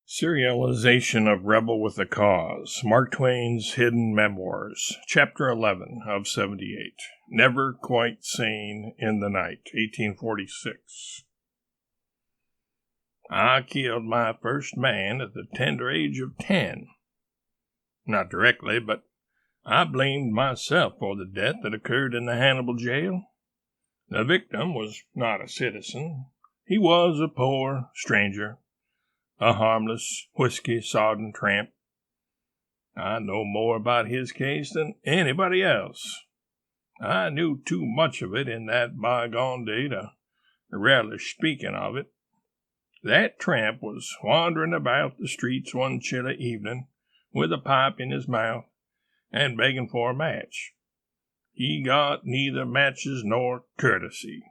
Serialization of Rebel with a Cause, Mark Twain's Hidden Memoirs, Chapter 11 of 78, Never Quite Sane in the Night, 1846. I killed my first man at the tender age of 10. Not directly, but I blamed myself for the death that occurred in the Hannibal jail. The victim was not a citizen. He was a poor stranger, a harmless, whiskey-sodden tramp. I know more about his case than anybody else. I knew too much of it in that bygone day to relish speaking of it. That tramp was wandering about the streets one chilly evening with a pipe in his mouth and begging for a match. He got neither matches nor courtesy.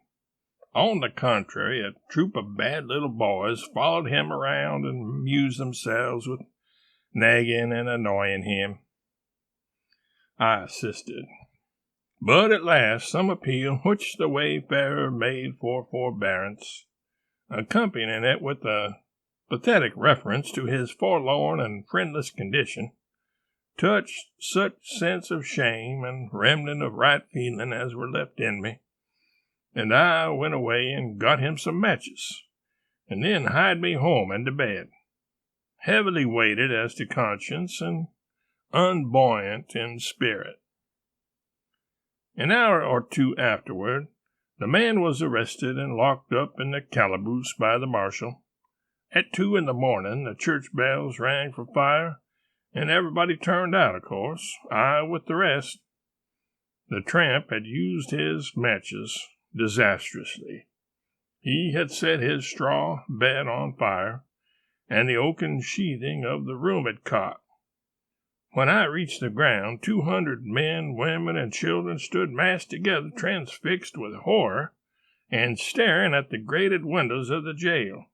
On the contrary, a troop of bad little boys followed him around and amused themselves with nagging and annoying him. I assisted. But at last some appeal which the wayfarer made for forbearance, accompanying it with a pathetic reference to his forlorn and friendless condition, touched such sense of shame and remnant of right feeling as were left in me, and I went away and got him some matches, and then hied me home and to bed, heavily weighted as to conscience and unbuoyant in spirit. An hour or two afterward, the man was arrested and locked up in the calaboose by the marshal. At 2 in the morning, the church bells rang for fire, and everybody turned out, of course, I with the rest. The tramp had used his matches disastrously. He had set his straw bed on fire, and the oaken sheathing of the room had caught. When I reached the ground, 200 men, women, and children stood massed together, transfixed with horror, and staring at the grated windows of the jail.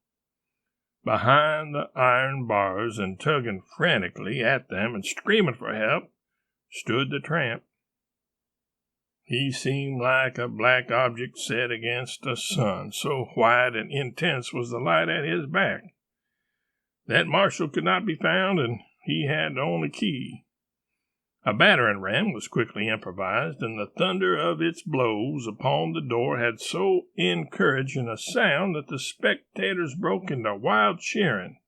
Behind the iron bars, and tugging frantically at them and screaming for help, stood the tramp. He seemed like a black object set against the sun, so white and intense was the light at his back. That marshal could not be found, and he had the only key. A battering ram was quickly improvised, and the thunder of its blows upon the door had so encouraging a sound that the spectators broke into wild cheering,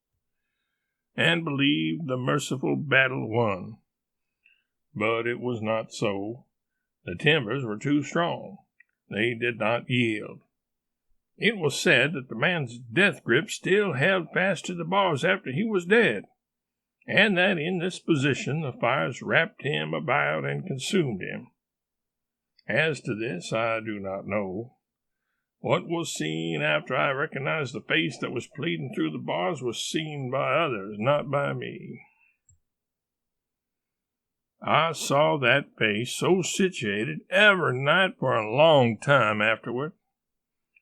and believed the merciful battle won. But it was not so. The timbers were too strong. They did not yield. It was said that the man's death grip still held fast to the bars after he was dead, and that in this position the fires wrapped him about and consumed him. As to this, I do not know. What was seen after I recognized the face that was pleading through the bars was seen by others, not by me. I saw that face so situated every night for a long time afterward.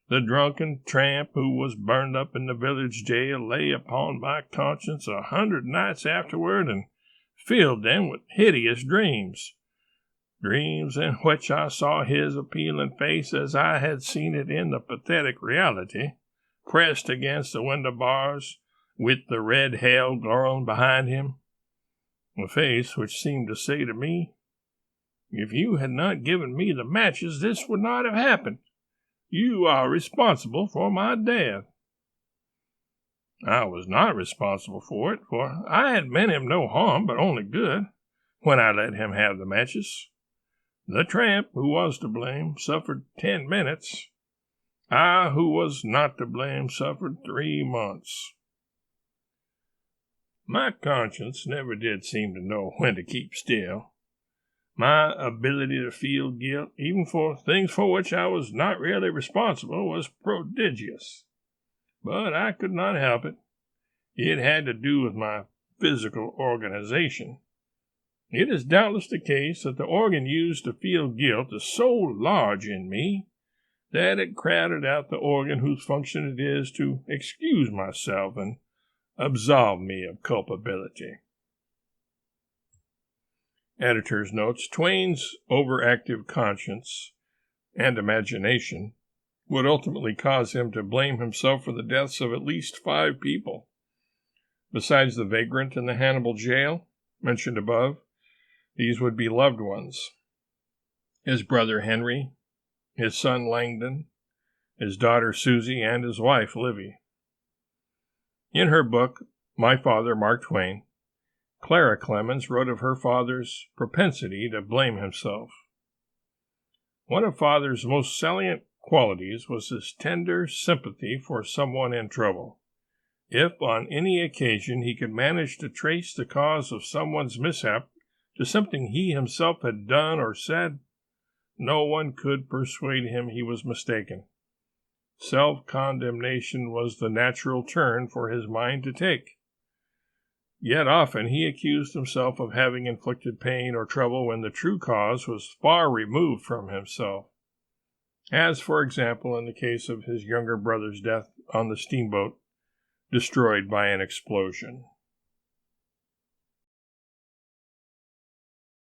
The drunken tramp who was burned up in the village jail lay upon my conscience 100 nights afterward and filled them with hideous dreams in which I saw his appealing face as I had seen it in the pathetic reality, pressed against the window bars with the red hell glowing behind him. A face which seemed to say to me, "If you had not given me the matches, this would not have happened. You are responsible for my death." I was not responsible for it, for I had meant him no harm but only good when I let him have the matches. The tramp who was to blame suffered 10 minutes. I who was not to blame suffered 3 months. My conscience never did seem to know when to keep still. My ability to feel guilt, even for things for which I was not really responsible, was prodigious. But I could not help it. It had to do with my physical organization. It is doubtless the case that the organ used to feel guilt is so large in me that it crowded out the organ whose function it is to excuse myself and absolve me of culpability. Editor's notes: Twain's overactive conscience and imagination would ultimately cause him to blame himself for the deaths of at least 5 people. Besides the vagrant in the Hannibal jail, mentioned above, these would be loved ones. His brother Henry, his son Langdon, his daughter Susie, and his wife Livy. In her book, My Father, Mark Twain, Clara Clemens wrote of her father's propensity to blame himself. One of Father's most salient qualities was his tender sympathy for someone in trouble. If on any occasion he could manage to trace the cause of someone's mishap to something he himself had done or said, no one could persuade him he was mistaken. Self-condemnation was the natural turn for his mind to take. Yet often he accused himself of having inflicted pain or trouble when the true cause was far removed from himself, as, for example, in the case of his younger brother's death on the steamboat, destroyed by an explosion.